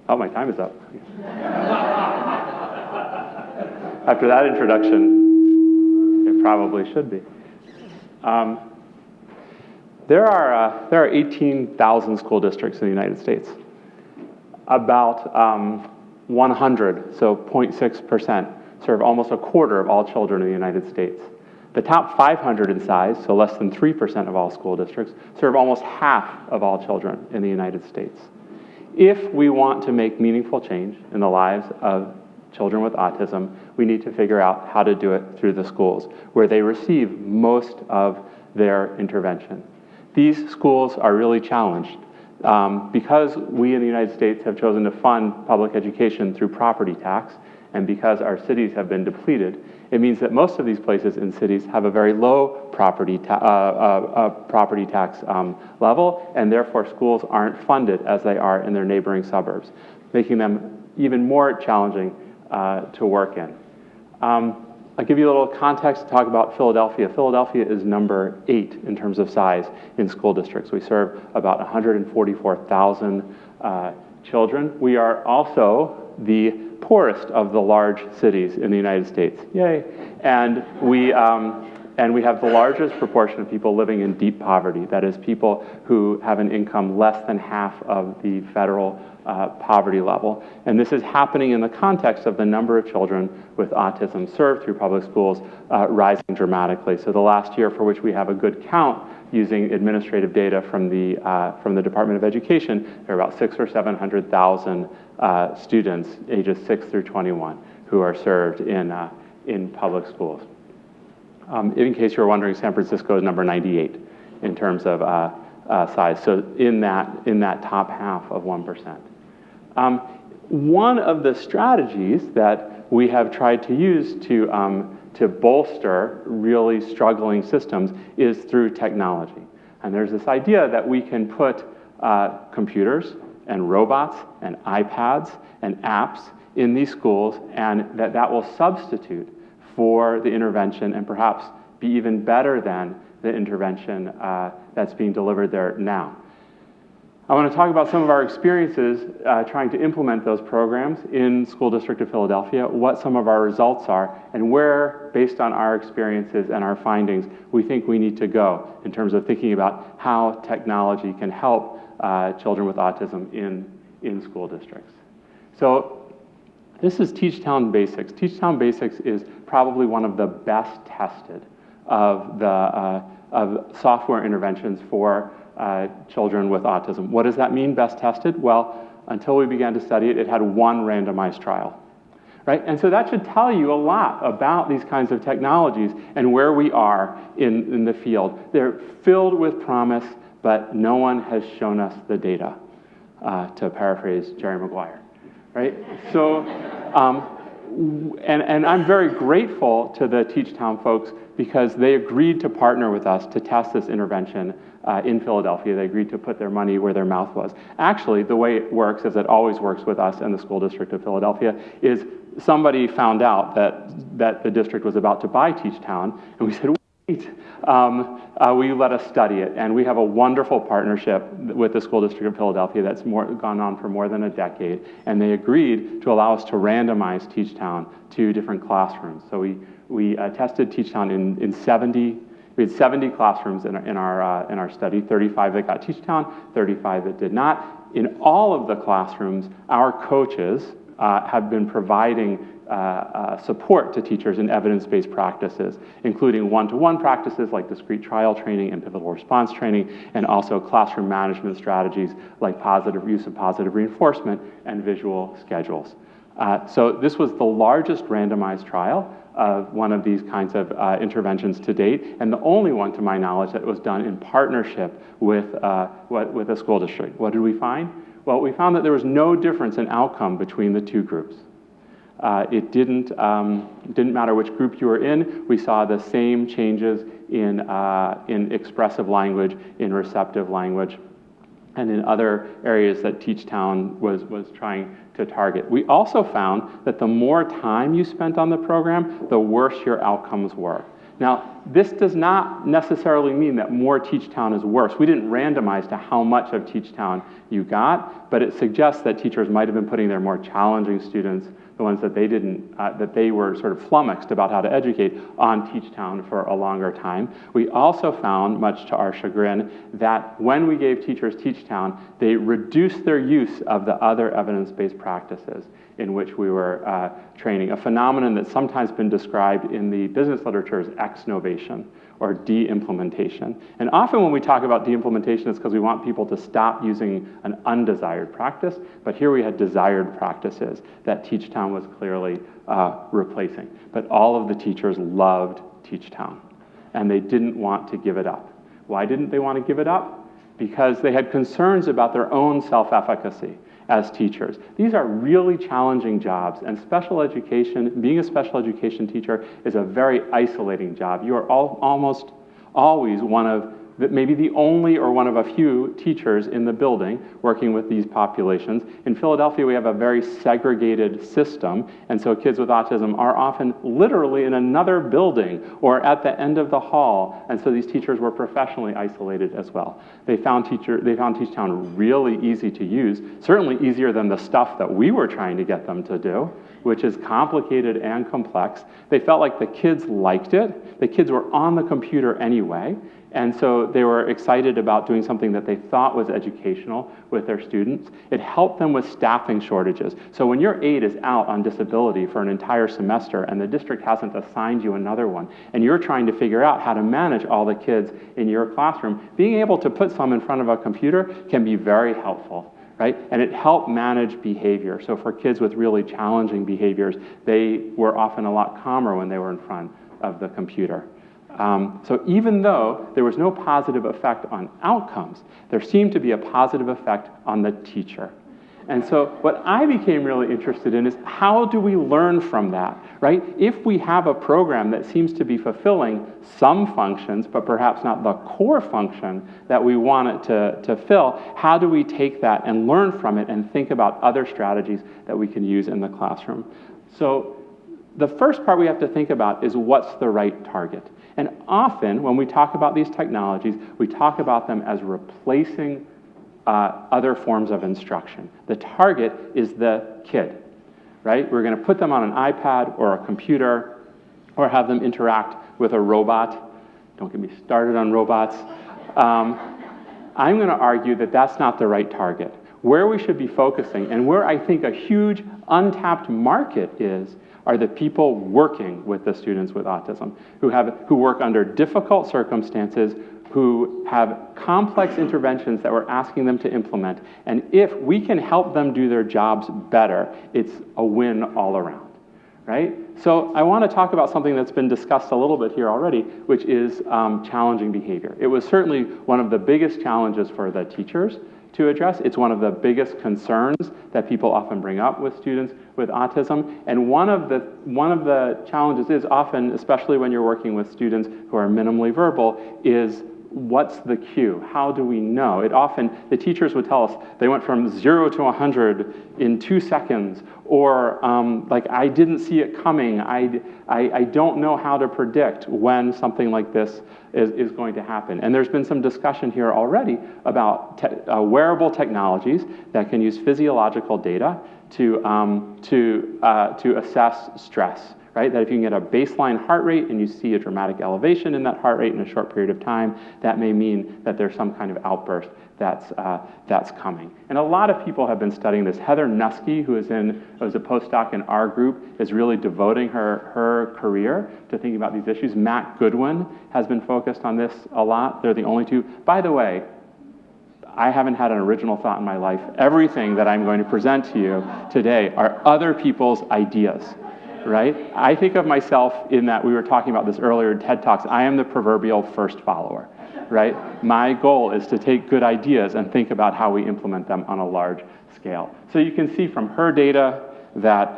Oh, my time is up. After that introduction, it probably should be. There are 18,000 school districts in the United States. About 100, so 0.6%, serve almost a quarter of all children in the United States. The top 500 in size, so less than 3% of all school districts, serve almost half of all children in the United States. If we want to make meaningful change in the lives of children with autism, we need to figure out how to do it through the schools, where they receive most of their intervention. These schools are really challenged. Because we in the United States have chosen to fund public education through property tax, and because our cities have been depleted, it means that most of these places in cities have a very low property tax level, and therefore schools aren't funded as they are in their neighboring suburbs, making them even more challenging to work in. I'll give you a little context to talk about Philadelphia. Philadelphia is number 8 in terms of size in school districts. We serve about 144,000 children. We are also the poorest of the large cities in the United States. Yay! And we have the largest proportion of people living in deep poverty. That is, people who have an income less than half of the federal poverty level. And this is happening in the context of the number of children with autism served through public schools rising dramatically. So the last year for which we have a good count using administrative data from the Department of Education, there are about 600,000 or 700,000 students ages 6 through 21 who are served in public schools. In case you're wondering, San Francisco is number 98 in terms of size. So in that top half of 1%. One of the strategies that we have tried to use to bolster really struggling systems is through technology. And there's this idea that we can put computers and robots and iPads and apps in these schools, and that will substitute for the intervention and perhaps be even better than the intervention that's being delivered there now. I want to talk about some of our experiences trying to implement those programs in School District of Philadelphia, what some of our results are, and where, based on our experiences and our findings, we think we need to go in terms of thinking about how technology can help children with autism in school districts. So this is Teachtown Basics. Teachtown Basics is probably one of the best tested of software interventions for children with autism. What does that mean, best tested? Well, until we began to study it, it had one randomized trial, right? And so that should tell you a lot about these kinds of technologies and where we are in the field. They're filled with promise, but no one has shown us the data, to paraphrase Jerry Maguire, right? So, and I'm very grateful to the Teachtown folks because they agreed to partner with us to test this intervention in Philadelphia. They agreed to put their money where their mouth was. Actually, the way it works, as it always works with us and the School District of Philadelphia, is somebody found out that the district was about to buy Teachtown, and we said, wait, will you let us study it? And we have a wonderful partnership with the School District of Philadelphia that's gone on for more than a decade, and they agreed to allow us to randomize Teachtown to different classrooms. So we tested Teachtown in 70. We had 70 classrooms in our study, 35 that got Teachtown, 35 that did not. In all of the classrooms, our coaches have been providing support to teachers in evidence-based practices, including one-to-one practices like discrete trial training and pivotal response training, and also classroom management strategies like use of positive reinforcement and visual schedules. So this was the largest randomized trial of one of these kinds of interventions to date, and the only one, to my knowledge, that was done in partnership with a school district. What did we find? Well, we found that there was no difference in outcome between the two groups. It didn't matter which group you were in. We saw the same changes in expressive language, in receptive language, and in other areas that Teachtown was trying to target. We also found that the more time you spent on the program, the worse your outcomes were. Now, This does not necessarily mean that more Teachtown is worse. We didn't randomize to how much of Teachtown you got, but it suggests that teachers might have been putting their more challenging students, the ones that they didn't, that they were sort of flummoxed about how to educate, on Teachtown for a longer time. We also found, much to our chagrin, that when we gave teachers Teachtown, they reduced their use of the other evidence-based practices in which we were training, a phenomenon that's sometimes been described in the business literature as ex-novation, or de-implementation. And often when we talk about de-implementation, it's because we want people to stop using an undesired practice, but here we had desired practices that Teachtown was clearly replacing. But all of the teachers loved Teachtown, and they didn't want to give it up. Why didn't they want to give it up? Because they had concerns about their own self-efficacy as teachers. These are really challenging jobs, and special education, being a special education teacher, is a very isolating job. You are almost always one of, maybe the only or one of a few teachers in the building working with these populations. In Philadelphia, we have a very segregated system, and so kids with autism are often literally in another building or at the end of the hall, and so these teachers were professionally isolated as well. They found Teachtown really easy to use, certainly easier than the stuff that we were trying to get them to do, which is complicated and complex. They felt like the kids liked it. The kids were on the computer anyway, and so they were excited about doing something that they thought was educational with their students. It helped them with staffing shortages. So when your aide is out on disability for an entire semester and the district hasn't assigned you another one, and you're trying to figure out how to manage all the kids in your classroom, being able to put some in front of a computer can be very helpful. Right? And it helped manage behavior. So for kids with really challenging behaviors, they were often a lot calmer when they were in front of the computer. So even though there was no positive effect on outcomes, there seemed to be a positive effect on the teacher. And so what I became really interested in is, how do we learn from that, right? If we have a program that seems to be fulfilling some functions, but perhaps not the core function that we want it to fill, how do we take that and learn from it and think about other strategies that we can use in the classroom? So the first part we have to think about is, what's the right target? And often when we talk about these technologies, we talk about them as replacing other forms of instruction. The target is the kid, right? We're going to put them on an iPad or a computer or have them interact with a robot. Don't get me started on robots. I'm going to argue that that's not the right target. Where we should be focusing, and where I think a huge untapped market is, are the people working with the students with autism, who work under difficult circumstances, who have complex interventions that we're asking them to implement. And if we can help them do their jobs better, it's a win all around, right? So I want to talk about something that's been discussed a little bit here already, which is challenging behavior. It was certainly one of the biggest challenges for the teachers to address. It's one of the biggest concerns that people often bring up with students with autism. And one of the challenges is often, especially when you're working with students who are minimally verbal, is, what's the cue? How do we know? It often, the teachers would tell us they went from 0 to 100 in 2 seconds, or like, I didn't see it coming. I don't know how to predict when something like this is going to happen. And there's been some discussion here already about wearable technologies that can use physiological data to assess stress. Right? That if you can get a baseline heart rate and you see a dramatic elevation in that heart rate in a short period of time, that may mean that there's some kind of outburst that's coming. And a lot of people have been studying this. Heather Nuske, who was a postdoc in our group, is really devoting her career to thinking about these issues. Matt Goodwin has been focused on this a lot. They're the only two. By the way, I haven't had an original thought in my life. Everything that I'm going to present to you today are other people's ideas. Right? I think of myself in that, we were talking about this earlier in TED Talks, I am the proverbial first follower, right? My goal is to take good ideas and think about how we implement them on a large scale. So you can see from her data that,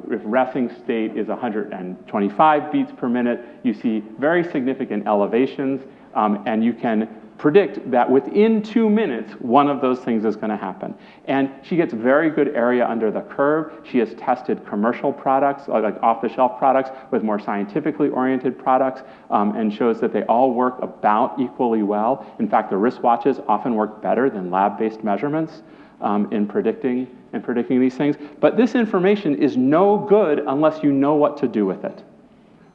if resting state is 125 beats per minute, you see very significant elevations, and you can predict that within 2 minutes, one of those things is going to happen. And she gets very good area under the curve. She has tested commercial products, like off-the-shelf products, with more scientifically oriented products, and shows that they all work about equally well. In fact, the wristwatches often work better than lab-based measurements in predicting these things. But this information is no good unless you know what to do with it.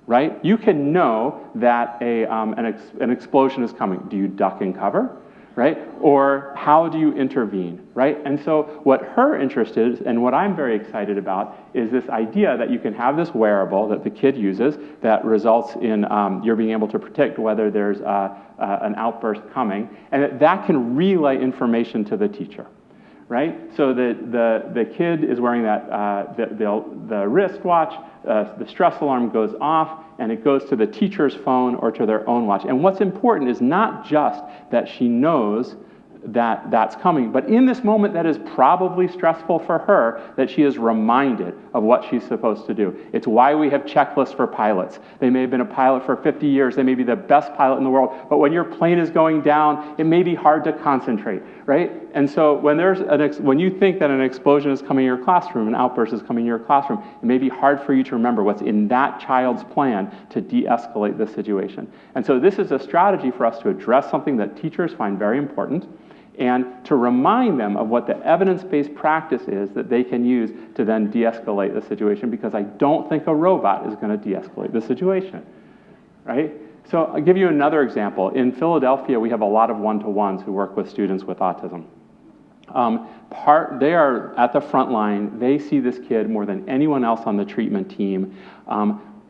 Right? You can know that an explosion is coming. Do you duck and cover? Right? Or how do you intervene? Right? And so what her interest is, and what I'm very excited about, is this idea that you can have this wearable that the kid uses that results in you're being able to predict whether there's an outburst coming, and that can relay information to the teacher. Right? So the kid is wearing the wristwatch, the stress alarm goes off, and it goes to the teacher's phone or to their own watch. And what's important is not just that she knows that that's coming, but in this moment that is probably stressful for her, that she is reminded of what she's supposed to do. It's why we have checklists for pilots. They may have been a pilot for 50 years, they may be the best pilot in the world, but when your plane is going down, it may be hard to concentrate, right? And so when you think that an explosion is coming in your classroom, an outburst is coming in your classroom, it may be hard for you to remember what's in that child's plan to de-escalate the situation. And so this is a strategy for us to address something that teachers find very important, and to remind them of what the evidence-based practice is that they can use to then de-escalate the situation, because I don't think a robot is going to de-escalate the situation, right? So I'll give you another example. In Philadelphia, we have a lot of one-to-ones who work with students with autism. They are at the front line. They see this kid more than anyone else on the treatment team.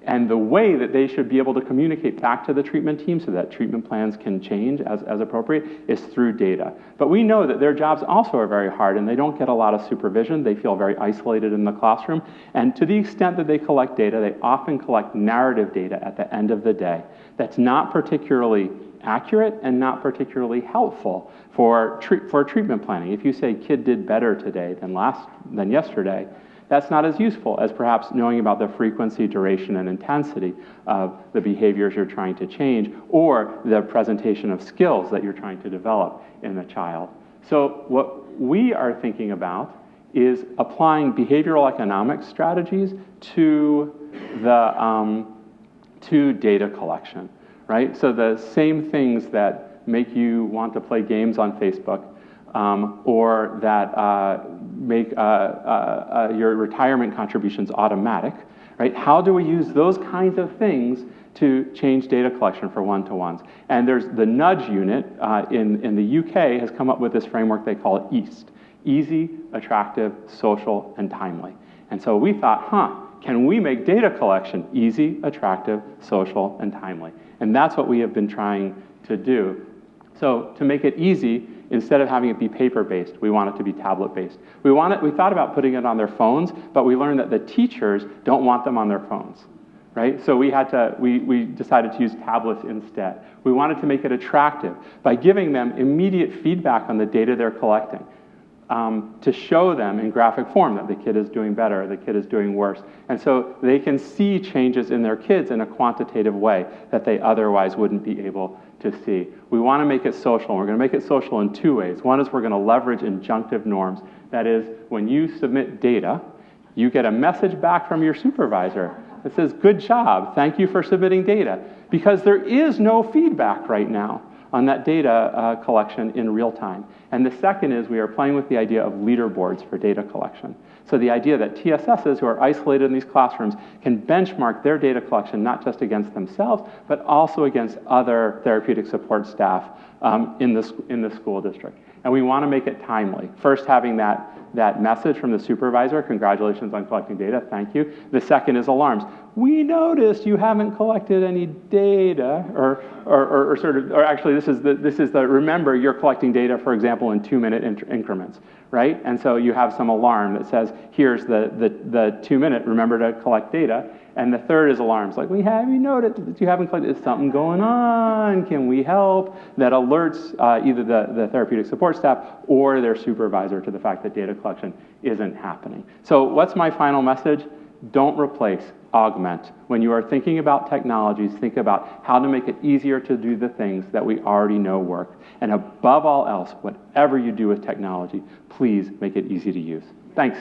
And the way that they should be able to communicate back to the treatment team so that treatment plans can change as appropriate is through data. But we know that their jobs also are very hard, and they don't get a lot of supervision. They feel very isolated in the classroom. And to the extent that they collect data, they often collect narrative data at the end of the day that's not particularly accurate and not particularly helpful for treatment planning. If you say kid did better today than yesterday, that's not as useful as perhaps knowing about the frequency, duration, and intensity of the behaviors you're trying to change, or the presentation of skills that you're trying to develop in the child. So what we are thinking about is applying behavioral economics strategies to data collection, right? So the same things that make you want to play games on Facebook, or that make your retirement contributions automatic, right? How do we use those kinds of things to change data collection for one-to-ones? And there's the nudge unit in the UK has come up with this framework they call EAST: easy, attractive, social, and timely. And so we thought, can we make data collection easy, attractive, social, and timely? And that's what we have been trying to do. So to make it easy, instead of having it be paper-based, we want it to be tablet-based. We thought about putting it on their phones, but we learned that the teachers don't want them on their phones, right? So we decided to use tablets instead. We wanted to make it attractive by giving them immediate feedback on the data they're collecting, to show them in graphic form that the kid is doing better, the kid is doing worse. And so they can see changes in their kids in a quantitative way that they otherwise wouldn't be able to see. We want to make it social, and we're going to make it social in two ways. One is we're going to leverage injunctive norms. That is, when you submit data, you get a message back from your supervisor that says, good job, thank you for submitting data, because there is no feedback right now on that data collection in real time. And the second is we are playing with the idea of leaderboards for data collection. So the idea that TSSs who are isolated in these classrooms can benchmark their data collection not just against themselves, but also against other therapeutic support staff in the school district. And we want to make it timely. First, having that message from the supervisor, congratulations on collecting data, thank you. The second is alarms. We noticed you haven't collected any data, or actually this is the remember you're collecting data, for example, in 2-minute increments, right? And so you have some alarm that says, here's the 2-minute, remember to collect data. And the third is alarms, like, we have you noted that you haven't collected, is something going on, can we help? That alerts either the therapeutic support staff or their supervisor to the fact that data collection isn't happening. So what's my final message? Don't replace, augment. When you are thinking about technologies, think about how to make it easier to do the things that we already know work. And above all else, whatever you do with technology, please make it easy to use. Thanks.